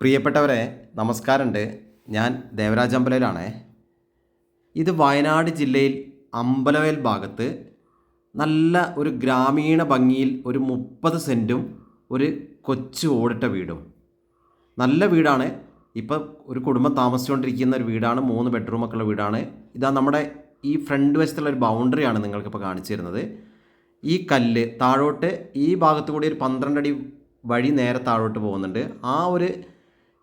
പ്രിയപ്പെട്ടവരെ നമസ്കാരമുണ്ട്. ഞാൻ ദേവരാജ് അമ്പലയിലാണേ. ഇത് വയനാട് ജില്ലയിൽ അമ്പലവയൽ ഭാഗത്ത് നല്ല ഒരു ഗ്രാമീണ ഭംഗിയിൽ ഒരു 30 സെൻറ്റും ഒരു കൊച്ചു ഓടിട്ട വീടും. നല്ല വീടാണ്. ഇപ്പം ഒരു കുടുംബം താമസിച്ചുകൊണ്ടിരിക്കുന്ന ഒരു വീടാണ്. 3 ബെഡ്റൂമൊക്കെ ഉള്ള വീടാണ്. ഇതാ നമ്മുടെ ഈ ഫ്രണ്ട് വശത്തുള്ള ഒരു ബൗണ്ടറിയാണ് നിങ്ങൾക്കിപ്പോൾ കാണിച്ചു തരുന്നത്. ഈ കല്ല് താഴോട്ട് ഈ ഭാഗത്ത് കൂടി ഒരു 12 അടി വഴി നേരെ താഴോട്ട് പോകുന്നുണ്ട്.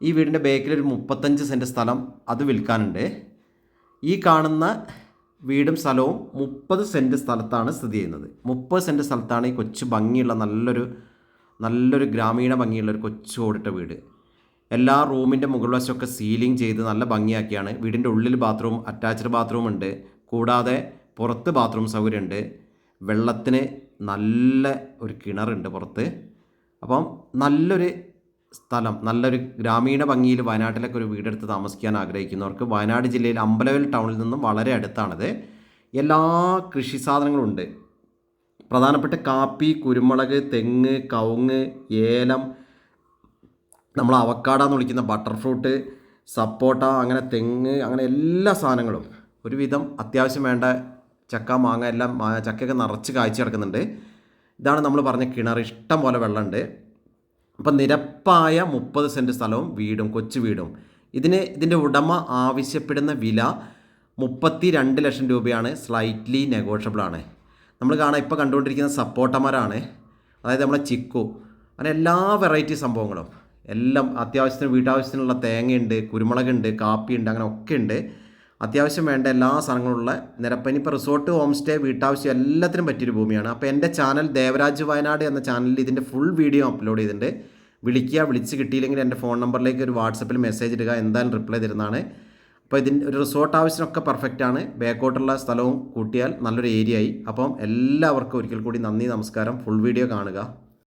ഈ വീടിൻ്റെ ബാക്കിൽ ഒരു 35 സെൻറ്റ് സ്ഥലം അത് വിൽക്കാനുണ്ട്. ഈ കാണുന്ന വീടും സ്ഥലവും 30 സെൻറ്റ് സ്ഥലത്താണ് സ്ഥിതി ചെയ്യുന്നത്. 30 സെൻറ്റ് സ്ഥലത്താണ് ഈ കൊച്ചു ഭംഗിയുള്ള നല്ലൊരു ഗ്രാമീണ ഭംഗിയുള്ളൊരു കൊച്ചു ഓടിട്ട വീട്. എല്ലാ റൂമിൻ്റെ മുകൾ വശമൊക്കെ സീലിംഗ് ചെയ്ത് നല്ല ഭംഗിയാക്കിയാണ്. വീടിൻ്റെ ഉള്ളിൽ ബാത്റൂം, അറ്റാച്ച്ഡ് ബാത്റൂം ഉണ്ട്. കൂടാതെ പുറത്ത് ബാത്റൂം സൗകര്യമുണ്ട്. വെള്ളത്തിന് നല്ല ഒരു കിണറുണ്ട് പുറത്ത്. അപ്പം നല്ലൊരു സ്ഥലം, നല്ലൊരു ഗ്രാമീണ ഭംഗിയിൽ വയനാട്ടിലൊക്കെ ഒരു വീടെടുത്ത് താമസിക്കാൻ ആഗ്രഹിക്കുന്നവർക്ക് വയനാട് ജില്ലയിൽ അമ്പലവയൽ ടൗണിൽ നിന്നും വളരെ അടുത്താണത്. എല്ലാ കൃഷി സാധനങ്ങളും ഉണ്ട്. പ്രധാനപ്പെട്ട കാപ്പി, കുരുമുളക്, തെങ്ങ്, കവുങ്ങ്, ഏലം, നമ്മൾ അവക്കാഡ എന്ന് വിളിക്കുന്ന ബട്ടർ ഫ്രൂട്ട്, സപ്പോട്ട, അങ്ങനെ തെങ്ങ്, അങ്ങനെ എല്ലാ സാധനങ്ങളും ഒരുവിധം അത്യാവശ്യം വേണ്ട ചക്ക, മാങ്ങ എല്ലാം ചക്കയൊക്കെ നിറച്ച് കായ്ച്ചു കിടക്കുന്നുണ്ട്. ഇതാണ് നമ്മൾ പറഞ്ഞ കിണർ. ഇഷ്ടം പോലെ വെള്ളമുണ്ട്. അപ്പം നിരപ്പായ 30 സെൻറ്റ് സ്ഥലവും വീടും, കൊച്ചു വീടും. ഇതിൻ്റെ ഉടമ ആവശ്യപ്പെടുന്ന വില 32 ലക്ഷം രൂപയാണ്. സ്ലൈറ്റ്ലി നെഗോഷ്യബിളാണ്. നമ്മൾ ഇപ്പോൾ കണ്ടുകൊണ്ടിരിക്കുന്ന സപ്പോട്ടമരാണ്, അതായത് നമ്മളെ ചിക്കു, അങ്ങനെ എല്ലാ വെറൈറ്റി സംഭവങ്ങളും എല്ലാം അത്യാവശ്യത്തിന് വീട്ടാവശ്യത്തിനുള്ള തേങ്ങയുണ്ട്, കുരുമുളകുണ്ട്, കാപ്പിയുണ്ട്, അങ്ങനെ ഒക്കെ ഉണ്ട്. അത്യാവശ്യം വേണ്ട എല്ലാ സാധനങ്ങളുള്ള നിരപ്പനി. ഇപ്പോൾ റിസോർട്ട്, ഹോം സ്റ്റേ, വീട്ടാവശ്യം എല്ലാത്തിനും പറ്റിയൊരു ഭൂമിയാണ്. അപ്പോൾ എൻ്റെ ചാനൽ ദേവരാജ് വയനാട് എന്ന ചാനലിൽ ഇതിൻ്റെ ഫുൾ വീഡിയോ അപ്ലോഡ് ചെയ്തിട്ടുണ്ട്. വിളിച്ച് കിട്ടിയില്ലെങ്കിൽ എൻ്റെ ഫോൺ നമ്പറിലേക്ക് ഒരു വാട്സപ്പിൽ മെസ്സേജ് ഇടുക, എന്തായാലും റിപ്ലൈ തരുന്നതാണ്. അപ്പോൾ ഒരു റിസോർട്ട് ആവശ്യത്തിനൊക്കെ പെർഫെക്റ്റാണ്. ബാക്കോട്ടുള്ള സ്ഥലവും കൂട്ടിയാൽ നല്ലൊരു ഏരിയ ആയി. അപ്പം എല്ലാവർക്കും ഒരിക്കൽ കൂടി നന്ദി, നമസ്കാരം. ഫുൾ വീഡിയോ കാണുക.